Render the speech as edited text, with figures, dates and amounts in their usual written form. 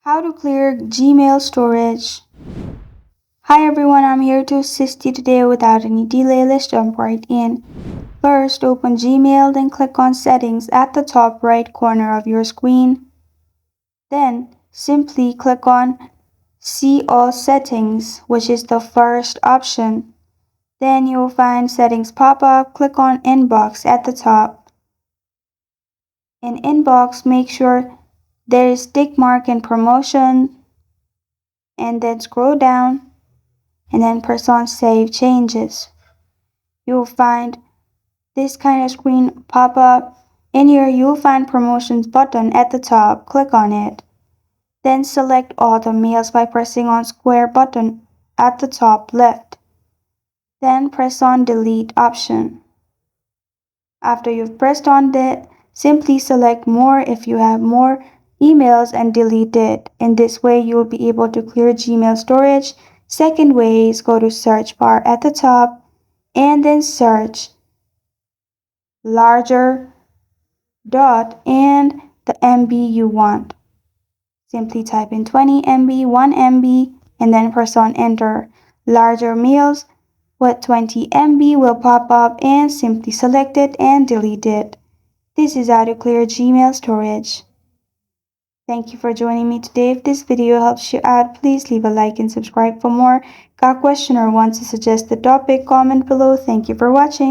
How to clear Gmail storage. Hi everyone, I'm here to assist you today without any delay. Let's jump right in. First, open Gmail, then click on Settings at the top right corner of your screen. Then, simply click on See All Settings, which is the first option. Then you will find Settings pop up. Click on Inbox at the top. In Inbox, make sure there is tick mark in Promotion, and then scroll down and then press on Save Changes. You'll find this kind of screen pop up. In here, you'll find Promotions button at the top. Click on it. Then select all the mails by pressing on square button at the top left. Then press on Delete option. After you've pressed on that, simply select More if you have more emails and delete it. In this way, you'll be able to clear Gmail storage. Second way is go to search bar at the top and then search larger dot and the MB you want. Simply type in 20 MB, 1 MB, and then press on enter. Larger mails with 20 MB will pop up, and simply select it and delete it. This is how to clear Gmail storage. Thank you for joining me today. If this video helps you out, please leave a like and subscribe for more. Got a question or want to suggest a topic? Comment below. Thank you for watching.